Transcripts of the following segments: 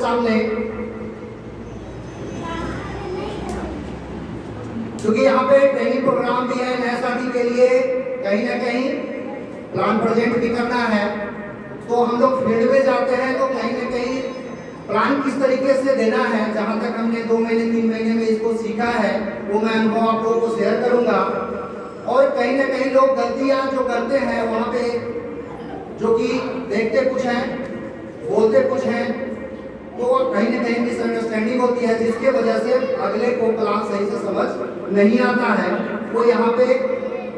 सामने, क्योंकि यहाँ पे ट्रेनिंग प्रोग्राम भी है, नए साथी के लिए कहीं ना कहीं प्लान प्रेजेंट भी करना है। तो हम लोग फील्ड में जाते हैं तो कहीं ना कहीं प्लान किस तरीके से देना है, जहाँ तक हमने 2 महीने 3 महीने में इसको सीखा है वो मैं अनुभव आप लोगों को शेयर करूंगा। और कहीं ना कहीं लोग गलतियाँ जो करते हैं वहाँ पे, जो कि देखते कुछ हैं बोलते कुछ हैं, तो कहीं ना कहीं मिसअंडरस्टैंडिंग होती है, जिसके वजह से अगले को प्लान सही से समझ नहीं आता है। वो यहाँ पे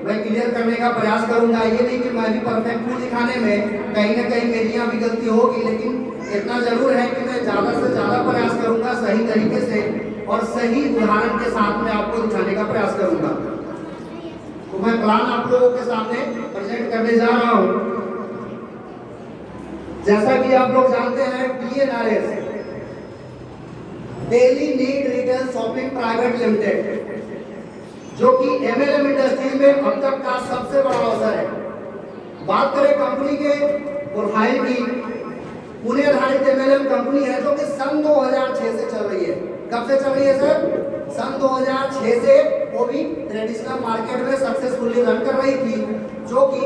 मैं क्लियर करने का प्रयास करूंगा। ये नहीं कि मैं भी परफेक्ट हूँ दिखाने में, कहीं ना कहीं मेरी यहाँ भी गलती होगी, लेकिन इतना जरूर है कि मैं ज़्यादा से ज़्यादा प्रयास करूंगा सही तरीके से और सही उदाहरण के साथ में आपको दिखाने का प्रयास करूंगा। तो मैं प्लान आप लोगों के सामने प्रेजेंट करने जा रहा हूँ। जैसा कि आप लोग जानते हैं, DNRS daily need retail shopping private limited, जो कि MLM इंडस्ट्री में अब तक का सबसे बड़ा अवसर है। बात करें कंपनी के प्रोफाइल की, पुणे आधारित MLM कंपनी है जो कि सन 2006 से चल रही है। कब से चल रही है सर? सन 2006 से। वो भी ट्रेडिशनल मार्केट में सक्सेसफुली रन कर रही थी, जो कि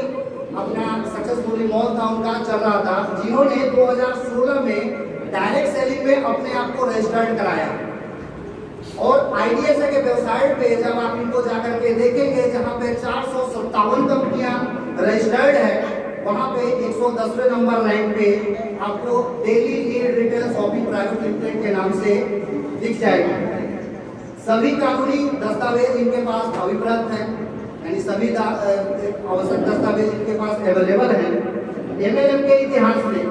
अपना सक्सेसफुली मॉल था उनका चल रहा था, जिन्होंने 2016 में डायरेक्ट सेलिंग में अपने आप को रजिस्टर्ड कराया। और IDSA के वेबसाइट पे जब आप इनको जाकर के देखेंगे, जहां पे 457 कंपनियां रजिस्टर्ड है, वहां पे 110वें नंबर रैंक पे आपको daily need retail shopping private limited के नाम से दिख जाएगा। सभी कानूनी दस्तावेज इनके पास अभिप्राप्त हैं, यानी सभी आवश्यक दस्तावेज इनके पास अवेलेबल हैं। MLM के इतिहास में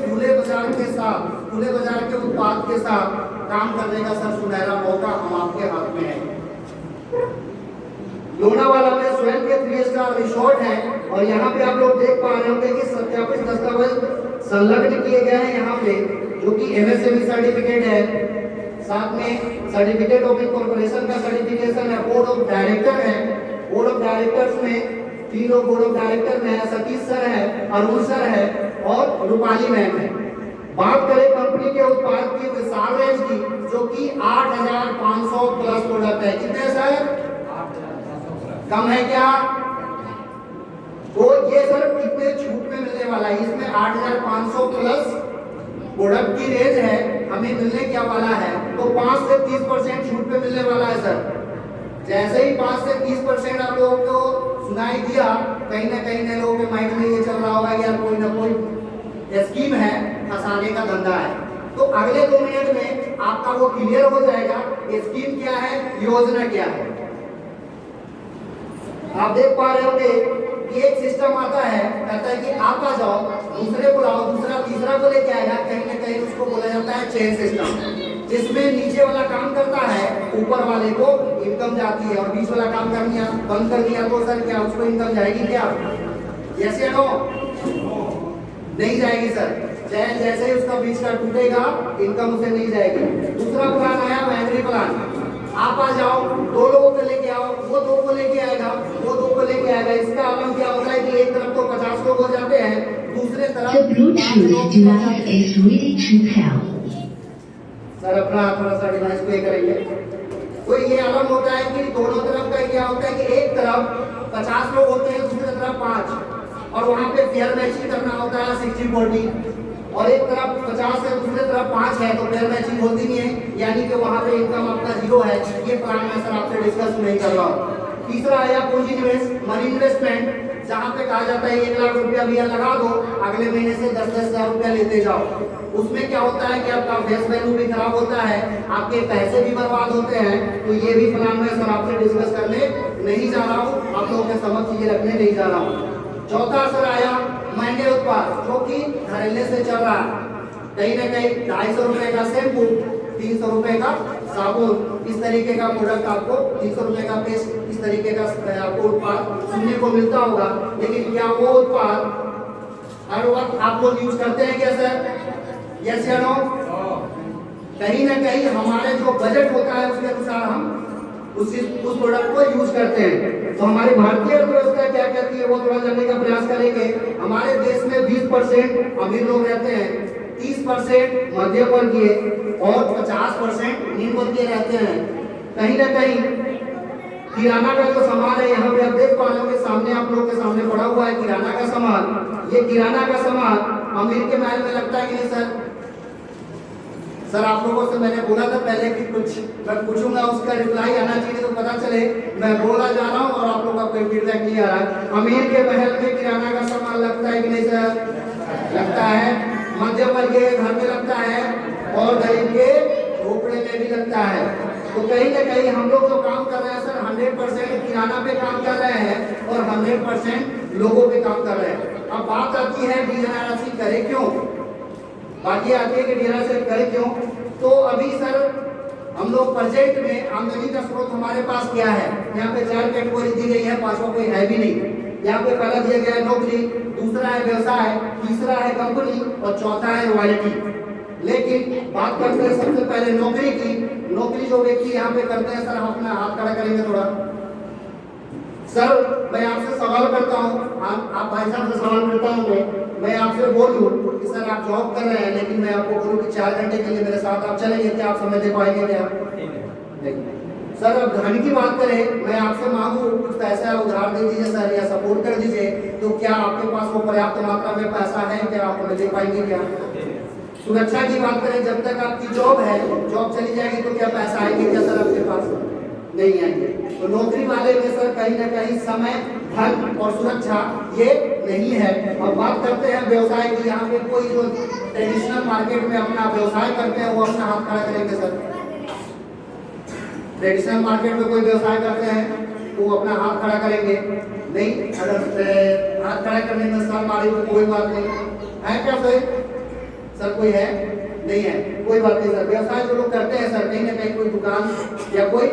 खुले बाजार के साथ, खुले बाजार के उत्पाद के साथ काम करने का सर सुनहरा मौका हम आपके हाथ में है। लोनावाला में स्वयं के 3 स्टार रिसोर्ट है और यहाँ पे आप लोग देख पा रहे होंगे कि सत्यापित दस्तावेज संलग्न किए गए हैं यहाँ पे, जो कि MSME सर्टिफिकेट है, साथ में सर्टिफिकेट ऑफ इनकॉर्पोरेशन का सर्टिफिकेशन है, बोर्ड ऑफ डायरेक्टर है। बोर्ड ऑफ डायरेक्टर्स में 3 लोग बोर्ड ऑफ डायरेक्टर में है, सतीश सर है, अरुण सर है और रूपाली मैम है। बात करें कंपनी के उत्पाद की विशाल रेंज की, जो कि 8500 प्लस प्रोडक्ट है। कितने सर? कम है क्या? तो ये सर कितने छूट में मिलने वाला है? इसमें 8500 प्लस प्रोडक्ट की रेंज है, हमें मिलने क्या वाला है? तो 5 से 30% छूट पे मिलने वाला है सर। जैसे ही 5 से 30% आप लोगों को सुनाई दिया, कहीं ना कहीं नए लोगों के माइंड में ये चल रहा होगा यार कोई ना कोई स्कीम है, फंसाने का धंधा है। तो अगले 2 मिनट में आपका वो क्लियर हो जाएगा स्कीम क्या है, योजना क्या है। आप देख पा रहे होंगे कि एक सिस्टम आता है, कहता है कि आप आ जाओ, दूसरे बुलाओ, दूसरा तीसरा को लेके आएगा। कहीं ना कहीं उसको बोला जाता है चेन सिस्टम, जिसमें नीचे वाला काम करता है, ऊपर वाले को इनकम जाती है, और बीच वाला काम कर दिया, बंद कर दिया तो सर क्या उसको इनकम जाएगी क्या? यस या नो? नहीं जाएगी सर। चैन जैसे ही उसका बीच का टूटेगा, इनकम उसे नहीं जाएगी। दूसरा प्लान आया मेमोरी प्लान, आप आ जाओ, 2 लोगों को लेके आओ, वो 2 को लेके आएगा, वो 2 को लेके आएगा। इसका आलम क्या होता है कि एक तरफ तो 50 लोग हो जाते हैं, दूसरे तरफ सर अपना थोड़ा सा डिवाइस पे करेंगे। तो ये आलम होता है कि दोनों तरफ का क्या होता है कि एक तरफ 50 लोग होते हैं, दूसरी तरफ 5, और वहाँ पे फेयर मैचिंग करना होता है 60-40, और एक तरफ 50 है दूसरी तरफ 5 है, तो फेयर मैचिंग होती नहीं है, यानी कि वहाँ पे इनकम आपका 0 है। ये प्लान मैं सर आपसे डिस्कस नहीं कर रहा हूँ। तीसरा आया पूंजी निवेश, मनी इन्वेस्टमेंट, जहाँ पे कहा जाता है 1 लाख रुपया भैया लगा दो, अगले महीने से 10-10 हजार रुपया लेते जाओ। उसमें क्या होता है कि आपका फेस वैल्यू भी खराब होता है, आपके पैसे भी बर्बाद होते हैं। तो ये भी प्लान मैं सर आपसे डिस्कस करने नहीं जा रहा हूँ, आप लोगों के समक्ष ये रखने नहीं जा रहा हूँ। चौथा असर आया महंगे उत्पाद, जो कि घरेलू से चल रहा है। कहीं ना कहीं 250 रुपए का शैम्पू, 300 रुपए का साबुन, इस तरीके का प्रोडक्ट आपको 300 रुपए का पेस्ट, इस तरीके का आपको उत्पाद सुनने को मिलता होगा। लेकिन क्या वो उत्पाद हर वक्त आप लोग यूज करते हैं क्या सर? यस या नो? कहीं ना कहीं हमारे जो बजट होता है उसके अनुसार हम उस प्रोडक्ट को यूज करते हैं। तो हमारी भारतीय अर्थव्यवस्था क्या कहती है वो थोड़ा जानने का प्रयास करेंगे। हमारे देश में 20% अमीर लोग रहते हैं, 30% मध्यम वर्गीय और 50% निम्न वर्गीय रहते हैं। कहीं ना कहीं किराना का जो सामान है, यहाँ पे आप देख पा रहे हो कि सामने आप लोगों के सामने पड़ा हुआ है किराना का सामान। ये किराना का सामान अमीर के महल में लगता है कि नहीं सर? सर आप लोगों से मैंने बोला था पहले कि कुछ मैं पूछूंगा, उसका रिप्लाई आना चाहिए तो पता चले मैं बोला जा रहा हूँ और आप लोगों का कोई फीडबैक नहीं आ रहा है। अमीर के महल में किराना का सामान लगता है कि नहीं सर? लगता है। मध्यम वर्ग के घर में लगता है और गरीब के झोपड़े में भी लगता है। तो कहीं ना कहीं हम लोग जो काम कर रहे हैं सर 100% किराना पे काम कर रहे हैं और 100% लोगों पे काम कर रहे हैं। अब बात आती है डीएनआरसी करे क्यों, बाकी आती है कि डीएनआरसी करे क्यों। तो अभी सर हम लोग प्रोजेक्ट में आमदनी का स्रोत हमारे पास क्या है, यहाँ पे 4 कैटेगरी दी गई है, 5वां कोई है भी नहीं। यहाँ पे पहला दिया गया है नौकरी, दूसरा है व्यवसाय, तीसरा है कंपनी और चौथा है रॉयल्टी। लेकिन बात करते हैं सबसे पहले नौकरी की। नौकरी जो व्यक्ति यहाँ पे करते हैं सर, हम अपना हाथ खड़ा करेंगे थोड़ा। सर मैं आपसे सवाल करता हूँ, आप भाई साहब से सवाल करता हूँ, मैं आपसे बोलूँ कि सर आप जॉब कर रहे हैं लेकिन मैं आपको बोलूँ कि 4 घंटे के लिए मेरे साथ आप चलेंगे, क्या आप समय दे पाएंगे क्या? नहीं। सर अब धन की बात करें, मैं आपसे मांगू कुछ पैसा उधार दे दीजिए सर या सपोर्ट कर दीजिए, तो क्या आपके पास वो पर्याप्त मात्रा में पैसा है, क्या आप हमें दे पाएंगे क्या? सुरक्षा की बात करें, जब तक आपकी जॉब है, जॉब चली जाएगी तो क्या पैसा आएंगे क्या सर आपके पास? नहीं आएंगे। तो नौकरी वाले में सर कहीं ना कहीं समय, धन और सुरक्षा ये नहीं है। अब बात करते हैं व्यवसाय की। यहाँ पे कोई जो ट्रेडिशनल मार्केट में अपना व्यवसाय करते हैं वो अपना हाथ खड़ा करेंगे सर। ट्रेडिशनल मार्केट में कोई व्यवसाय करते हैं तो वो अपना हाथ खड़ा करेंगे नहीं। अगर हाथ खड़ा करने में सर मारी तो कोई बात नहीं है क्या सर? कोई है? नहीं है, कोई बात नहीं सर। व्यवसाय जो लोग करते हैं सर, कहीं ना कहीं कोई दुकान या कोई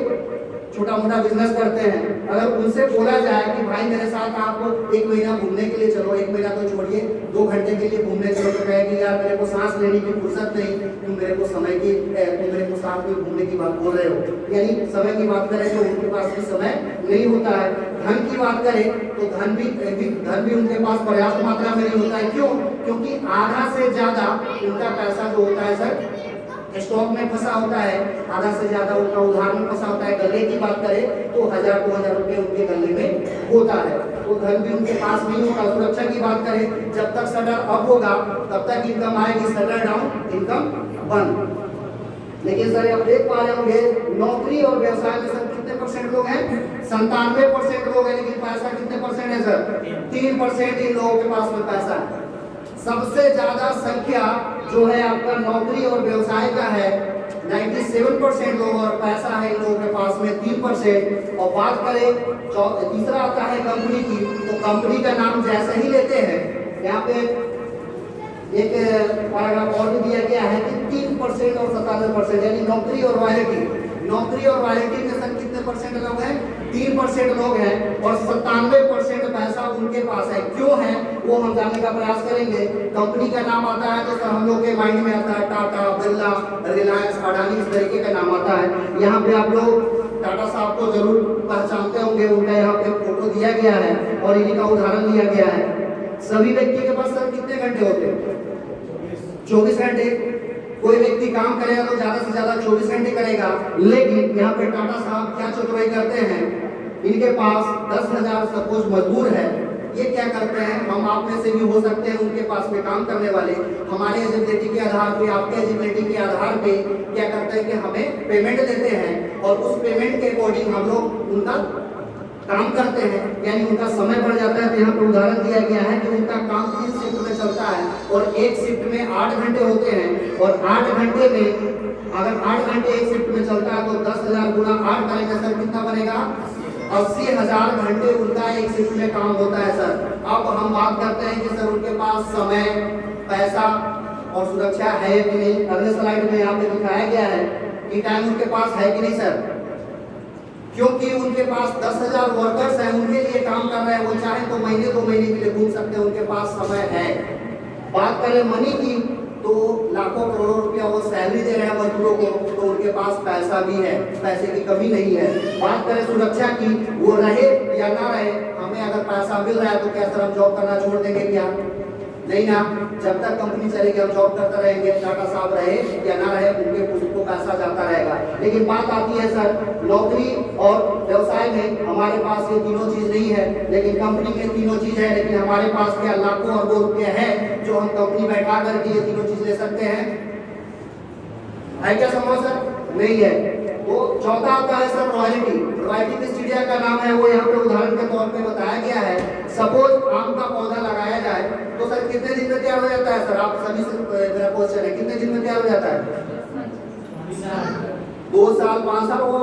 छोटा मोटा बिजनेस करते हैं, अगर उनसे बोला जाए कि भाई मेरे साथ आप 1 महीना घूमने के लिए चलो, 1 महीना तो छोड़िए 2 घंटे के लिए घूमने चलो, तो कहेंगे यार मेरे को सांस लेने की फुर्सत नहीं, तुम मेरे को समय की तुम मेरे को साथ में घूमने की बात बोल रहे हो। यानी समय की बात करें तो उनके पास भी समय नहीं होता है। धन की बात करें तो धन भी उनके पास पर्याप्त मात्रा में नहीं होता है। क्यों? क्योंकि आधा से ज्यादा उनका पैसा जो होता है सर स्टॉक में फंसा होता है, आधा से ज्यादा उनका उधार में फंसा होता है। गले की बात करें तो 1000-2000 रुपए उनके गले में होता है, तो धन भी उनके पास नहीं होता। सुरक्षा की बात करें, जब तक शटर अप होगा तब तक इनकम आएगी, शटर डाउन इनकम बंद। लेकिन सर आप देख पा रहे होंगे नौकरी और व्यवसाय में सर कितने परसेंट लोग हैं? 97% लोग हैं, लेकिन पैसा कितने परसेंट है सर? 3% इन लोगों के पास में पैसा है। सबसे ज्यादा संख्या जो है आपका नौकरी और व्यवसाय का है, 97% लोग, और पैसा है इन लोगों के पास में 3%। और बात करें तीसरा आता है कंपनी की, तो कंपनी का नाम जैसे ही लेते हैं, यहाँ पे एक पैराग्राफ और भी दिया गया है कि 3% और 97%, यानी नौकरी और रॉयल्टी। नौकरी और रॉयल्टी में सर कितने परसेंट लोग हैं? 3% लोग हैं और 97% पैसा उनके पास है। क्यों है वो हम जानने का प्रयास करेंगे। कंपनी का नाम आता है तो सर हम लोग के माइंड में आता है टाटा, बिरला, रिलायंस, अडानी, इस तरीके का नाम आता है। यहाँ पे आप लोग टाटा साहब को जरूर पहचानते होंगे, उनका यहाँ पे फोटो दिया गया है और इन्हीं का उदाहरण दिया गया है। सभी व्यक्ति के पास सर कितने घंटे होते हैं? 24 घंटे। कोई व्यक्ति काम करेगा तो ज्यादा से ज्यादा 24 घंटे करेगा, लेकिन यहाँ पे टाटा साहब क्या चतुराई करते हैं, इनके पास 10,000 सपोज मजदूर है। ये क्या करते हैं, हम आप में से भी हो सकते हैं उनके पास में काम करने वाले, हमारे एलिजिबिलिटी के आधार पे, आपके एलिजिबिलिटी के आधार पे क्या करते हैं कि हमें पेमेंट देते हैं और उस पेमेंट के अकॉर्डिंग हम लोग उनका काम करते हैं, यानी उनका समय बढ़ जाता है। तो यहाँ पर उदाहरण दिया गया है कि उनका काम 3 शिफ्ट में चलता है और एक शिफ्ट में 8 घंटे होते हैं और 8 घंटे में अगर 8 घंटे एक शिफ्ट में चलता है तो 10,000 गुना 8 करेंगे सर, कितना बनेगा? 80,000 घंटे उनका एक शिफ्ट में काम होता है सर। अब हम बात करते हैं कि सर उनके पास समय, पैसा और सुरक्षा है कि नहीं। अगले स्लाइड में यहाँ पे दिखाया गया है कि टाइम उनके पास है कि नहीं सर, क्योंकि उनके पास 10,000 वर्कर्स हैं, उनके लिए काम कर रहे हैं। वो चाहे तो महीने 2 महीने के लिए घूम सकते हैं, उनके पास समय है। बात करें मनी की तो लाखों करोड़ों रुपया वो सैलरी दे रहे हैं मजदूरों को, तो उनके पास पैसा भी है, पैसे की कमी नहीं है। बात करें सुरक्षा की, वो रहे या ना रहे, हमें अगर पैसा मिल रहा है तो क्या सर हम जॉब करना छोड़ देंगे क्या? नहीं ना, जब तक कंपनी चलेगी हम जॉब करते रहेंगे, टाटा साहब रहे या ना रहे उनके उसको पैसा जाता रहेगा। लेकिन बात आती है सर, नौकरी और व्यवसाय में हमारे पास ये तीनों चीज नहीं है, लेकिन कंपनी में तीनों चीज है। लेकिन हमारे पास क्या लाखों अरबों रुपये है जो हम कंपनी बैठा करके ये तीनों चीज ले सकते हैं? है क्या संभव सर? नहीं है। वो चौथा आता है सर रॉयल्टी। रॉयल्टी किस चिड़िया का नाम है वो यहाँ पे उदाहरण के तौर पे बताया गया है। सपोज आम का पौधा लगाया जाए तो सर कितने दिन में तैयार हो जाता है? सर आप सभी से मेरा क्वेश्चन है, कितने दिन में तैयार हो जाता है? 2 साल 5 साल। वो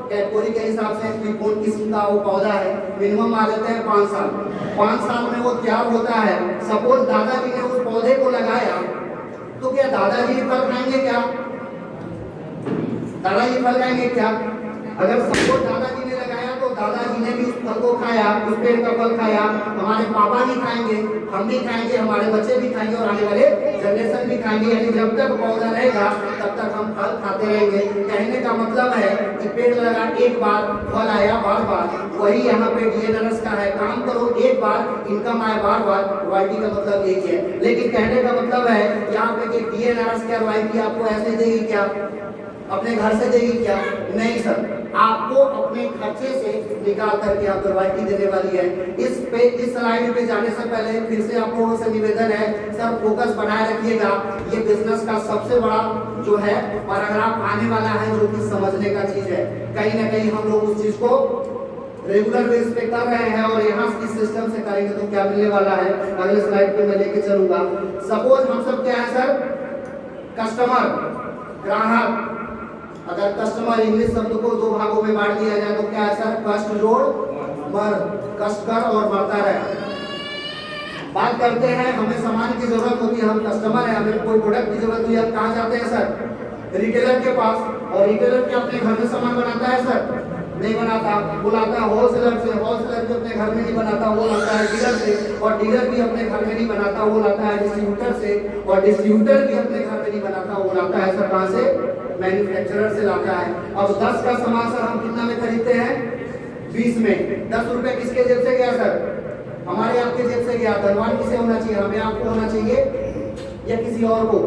कैटेगरी के हिसाब से कि कौन किस्म का वो पौधा है, मिनिमम आ जाते हैं 5 साल। 5 साल में वो तैयार होता है। सपोज दादाजी ने उस पौधे को लगाया तो क्या दादाजी फल खाएंगे क्या? दादाजी फल खाएंगे क्या? अगर सपोज दादाजी ने लगाया तो दादाजी ने भी उस फल को खाया, उस पेड़ का फल खाया, हमारे पापा भी खाएंगे, हम भी खाएंगे, हमारे बच्चे भी खाएंगे और आने वाले जनरेशन भी खाएंगे। यानी जब तक पौधा रहेगा तब तक हम फल खाते रहेंगे। कहने का मतलब है कि पेड़ लगा एक बार, फल आया बार बार। वही यहाँ पे डीएनआरएस का है, काम करो एक बार, इनकम आए बार बार। रॉयल्टी का मतलब एक है। लेकिन कहने का मतलब है यहाँ पे कि डीएनआरएस क्या रॉयल्टी आपको ऐसे देगी क्या? अपने घर से देगी क्या? नहीं सर, आपको अपने खर्चे से निकाल करके आप रॉयल्टी देने वाली है। इस स्लाइड पे जाने से पहले फिर से आप लोगों से निवेदन है सर, फोकस बनाए रखिएगा। ये बिजनेस का सबसे बड़ा जो है पैराग्राफ आने वाला है जो कि समझने का चीज है। कहीं ना कहीं हम लोग उस चीज को रेगुलर बेस पे कर रहे हैं और यहाँ इस सिस्टम से करेंगे तो क्या मिलने वाला है अगले स्लाइड पे मैं लेके चलूंगा। सपोज हम सब क्या है सर? कस्टमर, ग्राहक। अगर कस्टमर इंग्लिश शब्द को 2 भागों में बांट दिया जाए तो क्या है सर? कष्ट जोड़ मर, कष्ट कर और मरता रहे। बात करते हैं, हमें सामान की जरूरत होती है, हम कस्टमर है, हमें कोई प्रोडक्ट की जरूरत हुई, हम कहाँ जाते हैं सर? रिटेलर के पास। और रिटेलर क्या अपने घर में सामान बनाता है सर? नहीं बनाता, वो लाता है होलसेलर से। होलसेलर भी अपने घर में नहीं बनाता, वो लाता है डीलर से। और डीलर भी अपने घर में नहीं बनाता, वो लाता है डिस्ट्रीब्यूटर से। और डिस्ट्रीब्यूटर भी अपने घर में नहीं बनाता, वो लाता है सर कहाँ से? मैन्युफैक्चरर से लाता है। अब 10 का सामान सर हम कितना में खरीदते हैं? 20 में। 10 रुपए किसके जेब से गया सर? हमारे आपके जेब से गया। धनवान किसे होना चाहिए? हमें आपको होना चाहिए या किसी और को?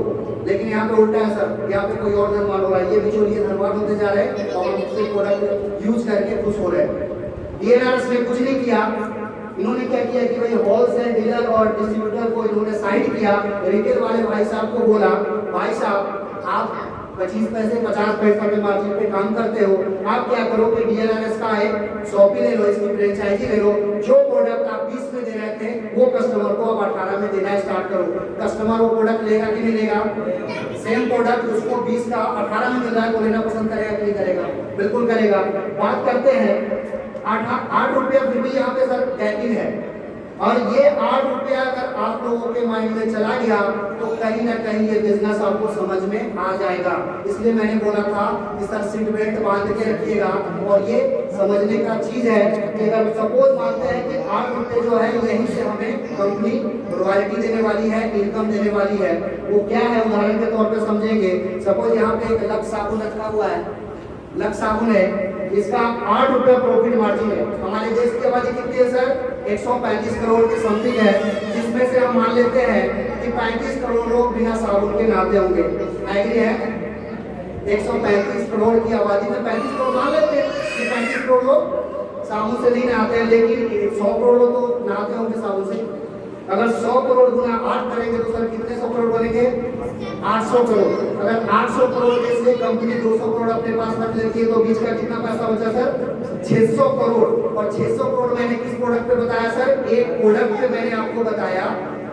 लेकिन यहाँ पे उल्टा है सर, यहाँ पे कोई और धनवान हो रहा है। ये बिचौलिए धनवान होते जा रहे हैं और हम प्रोडक्ट यूज करके खुश हो रहे हैं। डीएनआरएस ने कुछ नहीं किया। इन्होंने क्या किया कि भाई होलसेल डीलर और डिस्ट्रीब्यूटर को इन्होंने साइड किया। रिटेल वाले भाई साहब को बोला, भाई साहब आप 25 पैसे 50 पैसा के मार्जिन पे काम करते हो, आप क्या करो कि डीएनआरएस का एक शॉपी ले लो, इसकी फ्रेंचाइजी ले लो। जो प्रोडक्ट आप 20 में दे रहे थे वो कस्टमर को अब 18 में देना स्टार्ट करो। कस्टमर वो प्रोडक्ट लेगा कि नहीं लेगा? सेम प्रोडक्ट उसको 20 का 18 में मिल रहा है तो लेना पसंद करेगा कि नहीं करेगा? बिल्कुल करेगा। बात करते हैं 8 रुपया फिर भी यहाँ पे सर कैपिंग है। और ये 8 रुपया अगर आप लोगों के माइंड में चला गया तो कहीं ना कहीं ये बिजनेस आपको समझ में आ जाएगा। इसलिए मैंने बोला था कि सर सीट बेल्ट बांध के रखिएगा। और ये समझने का चीज है कि अगर सपोज मानते हैं कि 8 रुपये जो है यहीं से हमें कंपनी रॉयल्टी देने वाली है, इनकम देने वाली है, वो क्या है उदाहरण के तौर पे समझेंगे। सपोज यहाँ पे एक लक्स साबुन रखा हुआ है, लक्स साबुन है, इसका 8 रुपया प्रॉफिट मार्जिन है। हमारे देश की आबादी कितनी है सर? 135 करोड़ की समथिंग है, जिसमें से हम मान लेते हैं कि 35 करोड़ लोग बिना साबुन के नहाते होंगे। एग्री है? 135 करोड़ की आबादी में 35 करोड़ मान लेते हैं कि 35 करोड़ लोग साबुन से नहीं नहाते हैं, लेकिन 100 करोड़ लोग तो नहाते होंगे साबुन से। अगर 100 करोड़ गुना 8 करेंगे तो सर कितने 100 करोड़ बनेंगे? 800 करोड़। अगर 800 करोड़ में से कंपनी 200 करोड़ अपने पास रख लेती है तो बीच का कितना पैसा बचा सर? 600 करोड़। और 600 करोड़ मैंने किस प्रोडक्ट पे बताया सर? एक प्रोडक्ट पे मैंने आपको बताया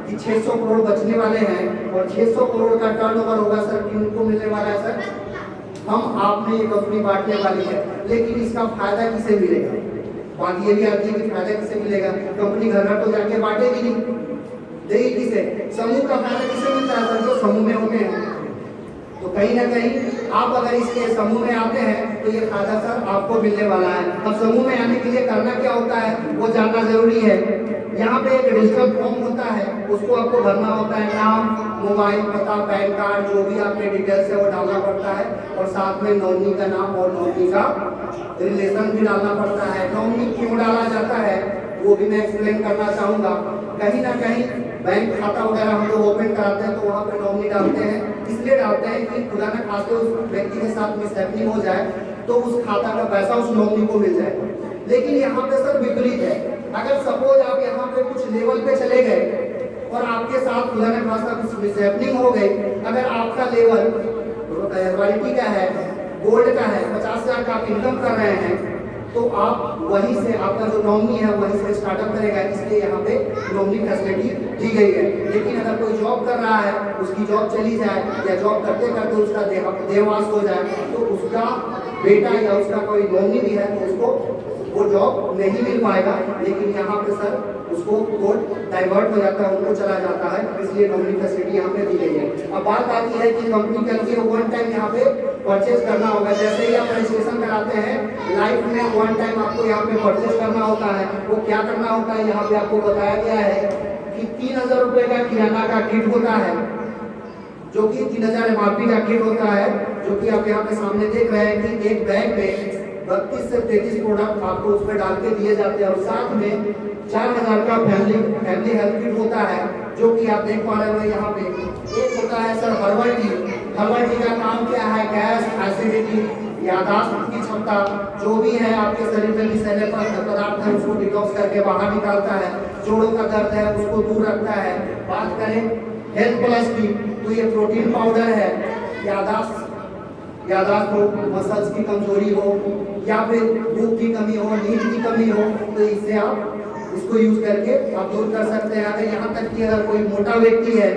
कि 600 करोड़ बचने वाले हैं। और 600 करोड़ का टर्नओवर होगा सर, किनको मिलने वाला है सर? हम आपने ये कंपनी बांटने वाली है। लेकिन इसका फायदा किसे मिलेगा? बात ये भी आती है कि फायदा किसे मिलेगा? कंपनी घर घर तो जाके बांटेगी नहीं, देगी किसे? समूह का फायदा किसे मिलता है सर? जो समूह में होते हैं। तो कहीं ना कहीं आप अगर इसके समूह में आते हैं तो ये फायदा सर आपको मिलने वाला है। अब समूह में आने के लिए करना क्या होता है वो जानना जरूरी है। यहाँ पे एक रजिस्टर फॉर्म होता है, उसको आपको भरना होता है। नाम, मोबाइल, पता, पैन कार्ड, जो भी आपके डिटेल्स है वो डालना पड़ता है। और साथ में नॉमिनी का नाम और नॉमिनी का रिलेशन भी डालना पड़ता है। नॉमिनी क्यों डाला जाता है वो भी मैं एक्सप्लेन करना चाहूँगा। कहीं ना कहीं बैंक खाता वगैरह हम लोग ओपन कराते हैं तो वहाँ पे नॉमिनी डालते हैं, इसलिए डालते हैं कि खुदा न खाते उस व्यक्ति के साथ मिसहैपनिंग हो जाए तो उस खाता का पैसा उस नॉमिनी को मिल जाए। लेकिन यहाँ पे सर विपरीत है, अगर सपोज आप यहाँ पे कुछ लेवल पे चले गए और आपके साथ खुदा न खास्ता कुछ मिसहैपनिंग हो गई, अगर आपका लेवल रॉयल्टी का है, गोल्ड का है, 50,000 का आप इनकम कर रहे हैं, तो आप वहीं से आपका जो नॉमिनी है वहीं से स्टार्टअप करेगा, इसलिए यहाँ पे नॉमिनी फैसिलिटी दी गई है। लेकिन अगर कोई जॉब कर रहा है, उसकी जॉब चली जाए या जॉब करते करते उसका देहांत हो जाए तो उसका बेटा या उसका कोई नॉमिनी भी है तो उसको वो जॉब नहीं मिल पाएगा। लेकिन यहाँ पे सर उसको कोर्ट डाइवर्ट हो जाता है, उनको चला जाता है, इसलिए नॉमिनी फैसिलिटी यहाँ पे दी गई है। अब बात आती है कि कंपनी के लिए वन टाइम यहाँ पे परचेज करना होगा। जैसे ही आप रजिस्ट्रेशन कराते हैं, लाइफ में वन टाइम आपको यहाँ पे परचेज करना होता है। वो क्या करना होता है, यहाँ पे आपको बताया गया है कि 3,000 रुपये का किराना का किट होता है, जो कि 3,000 MRP का किट होता है, जो कि आप यहाँ पे सामने देख रहे हैं कि एक बैग में 32 से 33 प्रोडक्ट आपको उसमें डाल के दिए जाते हैं और साथ में 4,000 का फैमिली हेल्थ किट होता है, जो कि आप देख पा रहे हो यहाँ पे। एक होता है sir herbal tea. Herbal tea का काम क्या है, गैस, एसिडिटी, याददाश्त की क्षमता, जो भी है आपके शरीर में विषैले पदार्थ है उसको डिटॉक्स करके बाहर निकालता है, जोड़ों का दर्द है उसको दूर रखता है। बात करें हेल्थ प्लस की, तो ये प्रोटीन पाउडर है, याददाश्त हो, मसल्स की कमजोरी हो या फिर भूख की कमी हो, नींद की कमी हो, तो इससे आप इसको यूज करके आप दूर कर सकते हैं। अगर यहाँ तक कि अगर कोई मोटा व्यक्ति है,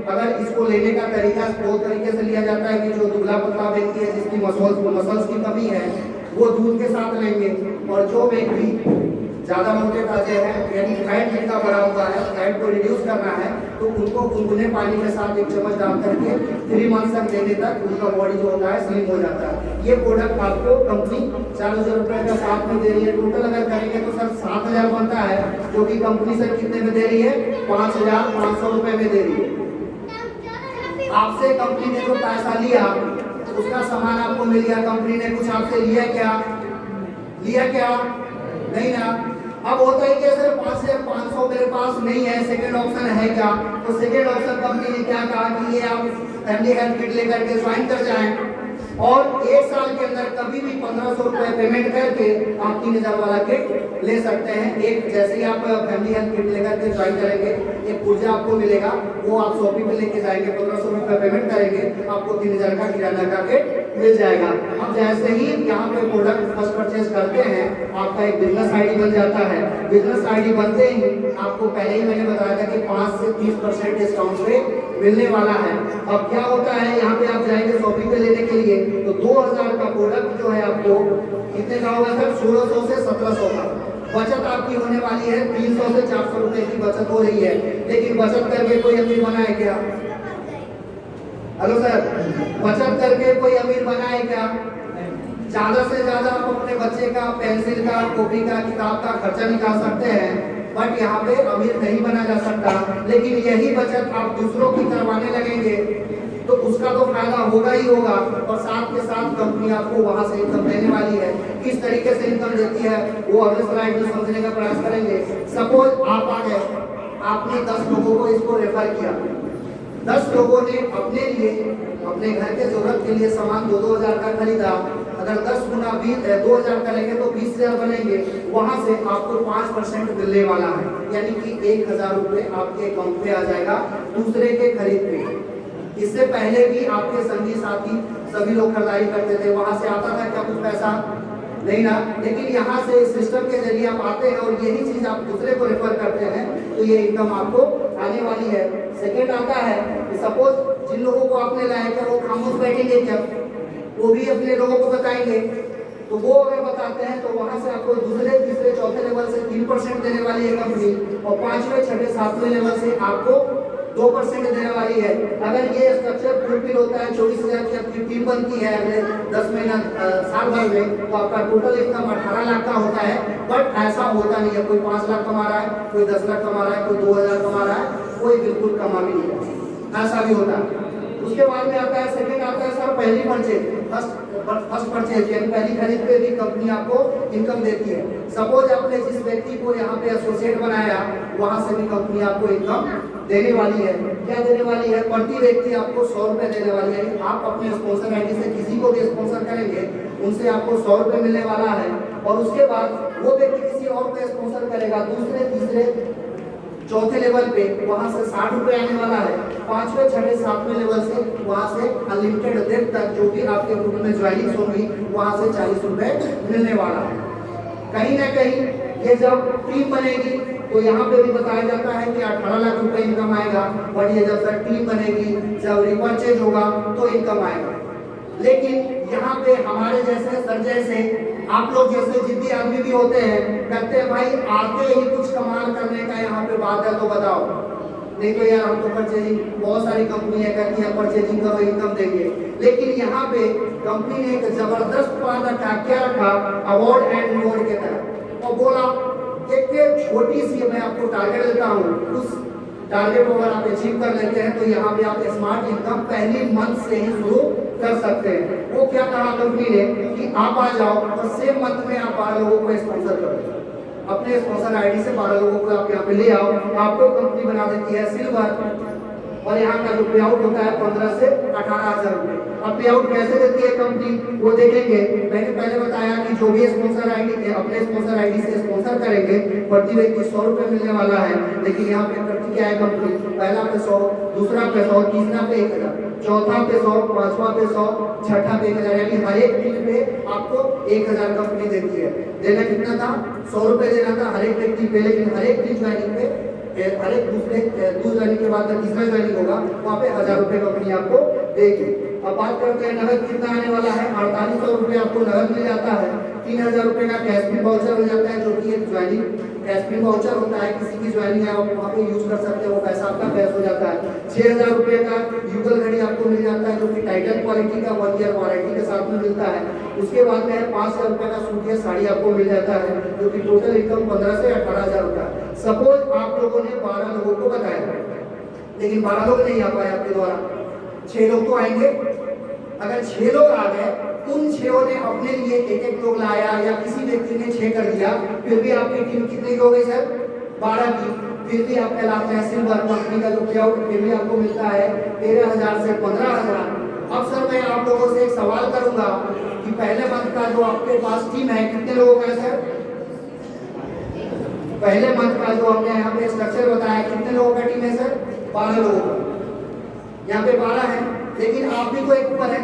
अगर इसको लेने का तरीका 2 तरीके से लिया जाता है कि जो दुबला पतला व्यक्ति है जिसकी मसल्स की कमी है वो दूध के साथ लेंगे, और जो व्यक्ति ज़्यादा मोटे ताजे हैं यानी फैट जिनका बढ़ा हुआ है, फैट को रिड्यूस करना है, तो उनको गुनगुने पानी के साथ 1 चम्मच डाल करके 3 मंथ तक देने तक उनका बॉडी जो होता है स्लिम हो जाता है। ये प्रोडक्ट आपको कंपनी 4,000 रुपये का साथ में दे रही है। टोटल अगर करेंगे तो सर 7,000 बनता है, जो कि कंपनी सर कितने में दे रही है, 5,500 रुपये में दे रही है। आपसे कंपनी ने जो पैसा लिया उसका सामान आपको मिल गया, कंपनी ने कुछ आपसे लिया क्या? नहीं ना। अब होता है कि सर 5,500 मेरे पास नहीं है, सेकंड ऑप्शन है क्या? तो सेकंड ऑप्शन कंपनी ने क्या कहा कि ये आप फैमिली हेल्थ किट लेकर के ज्वाइन कर जाएं और 1 साल के अंदर कभी भी 1,500 रुपये पेमेंट करके आप 3,000 वाला किट ले सकते हैं। एक जैसे ही आप फैमिली हेल्थ किट लेकर के ज्वाइन करेंगे, एक पुर्जा आपको मिलेगा, वो आप शॉपिंग में लेके जाएंगे, 1,500 रुपये पेमेंट करेंगे, आपको 3,000 का किराना का किट मिल जाएगा। अब जैसे ही यहाँ पे प्रोडक्ट फर्स्ट परचेज करते हैं, आपका एक बिजनेस आईडी बन जाता है। बिजनेस आईडी बनते ही आपको पहले ही मैंने बताया था कि 5 से 30% डिस्काउंट पे मिलने वाला है। अब क्या होता है, यहाँ पे आप जाएंगे शॉपिंग पे लेने के लिए तो 2,000 का प्रोडक्ट जो है आपको कितने का होगा सर, 1,600 से 1,700 का बचत आपकी होने वाली है। 300 से 400 रुपए की बचत हो रही है। लेकिन बचत करके कोई अमीर बना है क्या? हेलो सर, बचत करके कोई अमीर बना है क्या? ज्यादा से ज्यादा आप अपने बच्चे का पेंसिल का, कॉपी का, किताब का खर्चा निकाल सकते हैं, बट यहाँ पे अमीर नहीं बना जा सकता। लेकिन यही बचत आप दूसरों की करवाने लगेंगे तो उसका तो फायदा होगा ही होगा, और साथ के साथ कंपनी आपको वहां से इनकम देने वाली है। किस तरीके से इनकम देती है वो अगले स्लाइड में समझने का प्रयास करेंगे। सपोज आप आ गए, आपने 10 लोगों को इसको रेफर किया, 10 लोगों ने अपने लिए अपने घर के जरूरत के लिए सामान 2,000 का खरीदा। अगर 10 गुना 2,000 करेंगे तो 20,000 बनेंगे। वहां से आपको 5% मिलने वाला है, यानी कि 1,000 रुपये आपके अकाउंट पे आ जाएगा दूसरे के खरीद पे। इससे पहले भी आपके संगी साथी सभी लोग खरीदारी करते थे, वहां से आता था क्या कुछ पैसा? नहीं ना। लेकिन यहाँ से सिस्टम के जरिए आप आते हैं और यही चीज आप दूसरे को रेफर करते हैं तो ये इनकम आपको आने वाली है। सेकेंड आता है कि सपोज जिन लोगों को आपने लाया क्या वो खामोश बैठेंगे क्या? वो भी अपने लोगों को बताएंगे। तो वो अगर बताते हैं तो वहां से आपको दूसरे, तीसरे, चौथे लेवल से 3% देने वाली है कंपनी, और 5वें, 6वें, 7वें लेवल से आपको 2% देने वाली है। अगर ये स्ट्रक्चर फुलफिल होता है, 24,000 की आपकी टीम बनती है अगले 10 महीना साल भर में, तो आपका टोटल इनकम 18 लाख का होता है। बट ऐसा होता नहीं है, कोई 5 लाख कमा रहा है, कोई 10 लाख कमा रहा है, कोई 2,000 कमा रहा है, कोई बिल्कुल कमा भी नहीं है, ऐसा भी होता है। उसके बाद में आता है सेकंड आता है सर पहली परचेज, फर्स्ट परचेज, यानी पहली खरीद पे भी कंपनी आपको इनकम देती है। सपोज आपने जिस व्यक्ति को यहाँ पे एसोसिएट बनाया, वहां से भी कंपनी आपको इनकम देने वाली है। क्या देने वाली है? प्रति व्यक्ति आपको 100 रुपये देने वाली है। आप अपने स्पॉन्सर आईडी से किसी को भी स्पॉन्सर करेंगे, उनसे आपको 100 रुपये मिलने वाला है। और उसके बाद वो व्यक्ति किसी और को स्पॉन्सर करेगा, दूसरे, तीसरे, चौथे लेवल पे, वहां से 60 रुपये आने वाला है। 5वें, 6वें, 7वें लेवल से वहां से अनलिमिटेड डेट तक जो भी आपके ग्रुप में ज्वाइनिंग होगी, वहां से 40 रुपये मिलने वाला है। कहीं ना कहीं ये जब टीम बनेगी तो यहाँ पे भी बताया जाता है कि 18 लाख रुपए इनकम आएगा, बट ये जब सर टीम बनेगी, जब रिपर्चेज होगा तो इनकम आएगा। लेकिन यहाँ पे हमारे जैसे सर जैसे आप लोग जैसे जिद्दी आदमी भी होते हैं, कहते हैं भाई आते ही कुछ कमाल करने का यहाँ पे बात है तो बताओ, नहीं तो यार हम तो परचेजिंग, बहुत सारी कंपनियां कहती हैं परचेजिंग करो इनकम देंगे। लेकिन यहाँ पे कंपनी ने एक जबरदस्त प्लान रखा, क्या रखा? अवार्ड एंड रिवॉर्ड के तरह, और बोला एक छोटी सी मैं आपको टारगेट देता हूँ, उस टारगेट को अगर आप अचीव कर लेते हैं तो यहाँ पे आप स्मार्ट इनकम पहली मंथ से ही शुरू कर सकते हैं। वो क्या कहा कंपनी ने कि आप आ जाओ और सेम मंथ में आप 12 लोगों को स्पॉन्सर करो, अपने स्पॉन्सर आईडी से 12 लोगों को आप यहाँ पे ले आओ, आपको कंपनी बना देती है सिल्वर। और यहाँ का जो पे आउट होता है 15 से 18,000 रुपए। अब पे आउट कैसे देती है कंपनी वो देखेंगे। मैंने पहले बताया कि जो भी स्पॉन्सर आईडी अपने स्पॉन्सर आईडी से स्पॉन्सर करेंगे, प्रति व्यक्ति 100 रुपए मिलने वाला है। लेकिन यहाँ पे करती क्या है कंपनी? पहला पे 100, दूसरा पे 100, तीसरा पे 1000, चौथा पे 100, पांचवा पे 100, छठा पे 1000, यानी हर एक चीज पे आपको 1000 कंपनी देती है। देना कितना था? 100 रुपए देना था हर एक व्यक्ति पे, लेकिन हर एक चीज ज्वाइनिंग पे, हर एक दूसरे ज्वाइनिंग के बाद तीसरा ज्वाइनिंग होगा, वहाँ पे 1000 रुपए कंपनी आपको देगी। अब बात करते हैं नगद कितना आने वाला है। 4800 रुपए आपको नगद मिल जाता है। 3000 रुपए का कैशपिन वाउचर हो जाता है, जो कि एक ज्वाइनिंग कैशपिन वाउचर होता है, किसी की ज्वाइनिंग है आप वहाँ पे यूज कर सकते हो, वो पैसा आपका कैश हो जाता है। 6000 रुपए का युगल घड़ी आपको मिल जाता है, जो कि टाइटन क्वालिटी का 1 ईयर वारंटी के साथ में मिलता है। उसके बाद में 5000 रुपए का सूट या साड़ी आपको मिल जाता है, जो कि टोटल इनकम 15 से 18,000 होता है। सपोज आप लोगों ने 12 लोगों को बताया, लेकिन 12 लोग नहीं आ पाए आपके द्वारा, 6 लोग तो आएंगे। अगर 6 लोग आ गए, उन 6 ने अपने लिए एक लोग लाया या किसी व्यक्ति ने 6 कर दिया, फिर भी आपकी टीम कितने की हो गई सर? 12 की। फिर भी आप कहलाते हैं सिल्वर। कंपनी का जो पे आउट फिर भी आपको मिलता है 13,000 से 15,000। अब सर मैं आप लोगों से एक सवाल करूंगा कि पहले मंथ का जो आपके पास टीम है कितने लोगों का है सर? पहले मंथ का जो हमने यहाँ पे स्ट्रक्चर बताया, कितने लोगों का टीम है सर? 12 लोगों का। यहाँ पे 12 है, लेकिन आप भी तो एक ऊपर है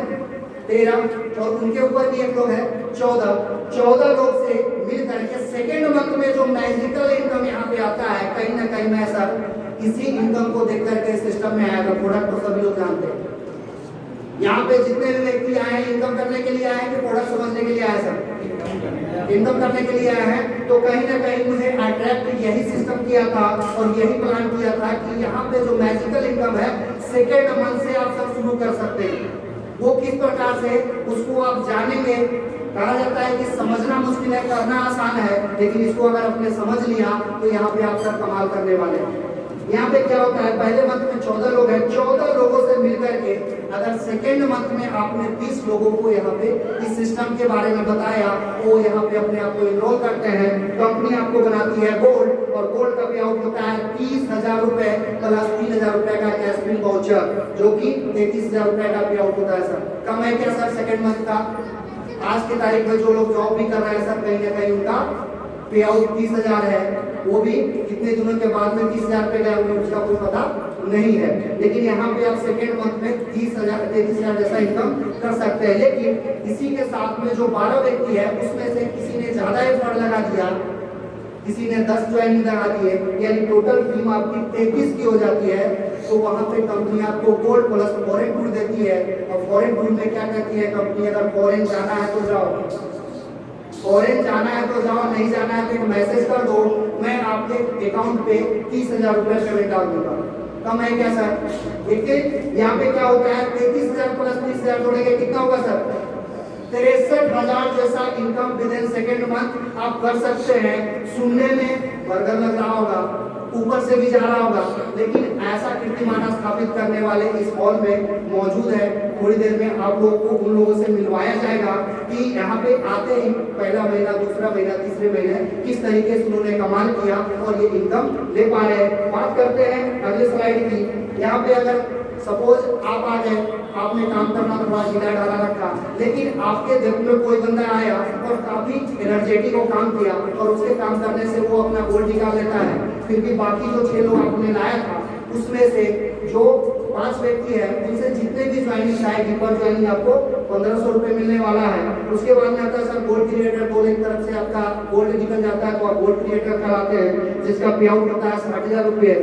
13, और उनके ऊपर भी एक लोग है 14 लोग से मिल करके सेकेंड मंथ में जो मैजिकल इनकम यहाँ पे आता है, कहीं ना कहीं मैं सर इसी इनकम को देख करके सिस्टम में आएगा। प्रोडक्ट तो सभी लोग जानते हैं। यहाँ पे जितने भी व्यक्ति आए हैं इनकम करने के लिए आए हैं कि प्रोडक्ट समझने के लिए आए सर? इनकम करने के लिए आए हैं। तो कहीं ना कहीं मुझे अट्रैक्ट यही सिस्टम किया था और यही प्लान किया था कि यहाँ पे जो मैजिकल इनकम है सेकेंड मंथ से आप सब शुरू कर सकते हैं। वो किस प्रकार से उसको आप जानेंगे। कहा जाता है कि समझना मुश्किल है, करना आसान है, लेकिन इसको अगर आपने समझ लिया तो यहाँ पे आप सब कमाल करने वाले हैं। यहाँ पे क्या होता है, पहले मंथ में 14 लोग हैं, 14 लोगों से मिलकर के अगर सेकेंड मंथ में आपने 20 लोगों को यहाँ पे इस सिस्टम के बारे में बताया, वो यहाँ पे अपने आप को इनरोल करते हैं। कंपनी आपको बनाती है गोल्ड, और गोल्ड का पे आउट होता है 30,000 रुपए प्लस 3,000 रुपए का कैशपिन वाउचर, जो कि 33,000 रुपए का पे आउट होता है सर। कम है क्या सर सेकेंड मंथ का? आज की तारीख में जो लोग जॉब भी कर रहे हैं सर, कहीं ना कहीं उनका पे आउट 30,000 है। वो भी कितने दिनों के बाद में 30,000 पे गए होंगे उसका कोई पता नहीं है। लेकिन यहाँ पे आप सेकेंड मंथ में 30,000 33,000 जैसा इनकम कर सकते हैं। लेकिन इसी के साथ में जो 12 व्यक्ति है उसमें से किसी ने ज्यादा एफर्ट लगा दिया, किसी ने 10 ज्वाइनिंग लगा दिए, यानी टोटल टीम आपकी 33 की हो जाती है। तो वहां पे कंपनी आपको गोल्ड प्लस फॉरेन टूर देती है। और फॉरेन टूर में क्या करती है कंपनी, अगर फॉरेन जाना है तो जाओ, फॉरेन जाना है तो जाओ, नहीं जाना है तो एक मैसेज कर दो, मैं आपके अकाउंट पे 30,000 रुपए पेमेंट डाल दूंगा। कम है क्या सर? देखिए यहाँ पे क्या होता है, 33,000 प्लस 30,000 जोड़ेंगे कितना होगा सर? 63,000 जैसा income with in second month आप कर सकते हैं। सुनने में बर्गर लग रहा होगा, ऊपर से भी जा रहा होगा, लेकिन ऐसा कीर्तिमान स्थापित करने वाले इस हॉल में मौजूद है। थोड़ी देर में आप लोगों को उन लोगों से मिलवाया जाएगा कि यहाँ पे आते ही पहला महीना, दूसरा महीना, तीसरे महीने किस तरीके से उन्होंने कमाल किया और ये इनकम ले पा रहे हैं। बात करते हैं अगले स्लाइड की। यहाँ पे अगर सपोज आप आ गए, आपने काम करना थोड़ा ढीला ढाला रखा, लेकिन आपके दिल में कोई बंदा आया और काफी एनर्जेटिक वो काम किया और उसके काम करने से वो अपना गोल निकाल लेता है, फिर भी बाकी जो 6 लोग आपने लाया था उसमें से जो 5 व्यक्ति है उनसे जितने भी ज्वाइनिंग आएगी पर ज्वाइनिंग आपको 1500 रुपये मिलने वाला है। उसके बाद में आता है सर गोल्ड क्रिएटर, गोल्ड एक तरफ से आपका गोल्ड निकल जाता है तो आप गोल्ड क्रिएटर कराते हैं जिसका पे आउट होता है 60,000 रुपये।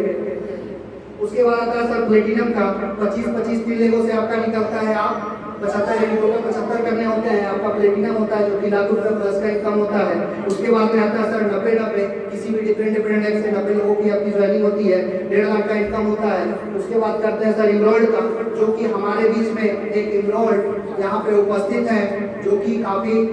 उसके बाद आता है सर प्लेटिनम का 25-25 पिलेगों से आपका निकलता है, आप 75 यानी टोटल 75 करने होते हैं, आपका प्लेटिनम होता है जो कि लाख रुपये प्लस का इनकम होता है। उसके बाद में आता है सर 90-90, किसी भी डिफरेंट एक्ट से 90 लोगों की अपनी ज्वाइनिंग होती है, 1.5 लाख का इनकम होता है। उसके बाद करते हैं सर इमरोल्ड का, जो कि हमारे बीच में एक इमरोल्ड यहाँ पे उपस्थित है जो कि काफी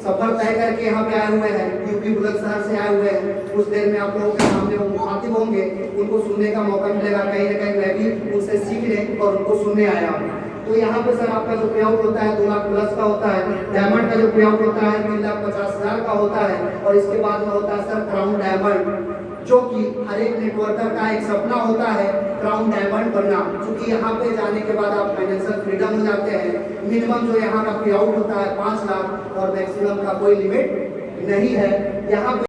सफर तय करके यहाँ पे आए हुए हैं, यूपी बुलंदशहर से आए हुए हैं। कुछ देर में आप लोगों के सामने वो मुखातिब होंगे, उनको सुनने का मौका मिलेगा, कहीं ना कहीं मैं भी उनसे सीखने और उनको सुनने आया हूँ। तो यहाँ पे सर आपका जो पे आउट होता है 2 लाख प्लस का होता है। डायमंड का जो पे आउट होता है 3,50,000 का होता है। और इसके बाद में होता है सर क्राउन डायमंड, जो कि हर एक नेटवर्कर का एक सपना होता है क्राउन डायमंड बनना, क्योंकि यहाँ पे जाने के बाद आप फाइनेंशियल फ्रीडम हो जाते हैं। मिनिमम जो यहाँ का पे आउट होता है 5 लाख और मैक्सिमम का कोई लिमिट नहीं है। यहाँ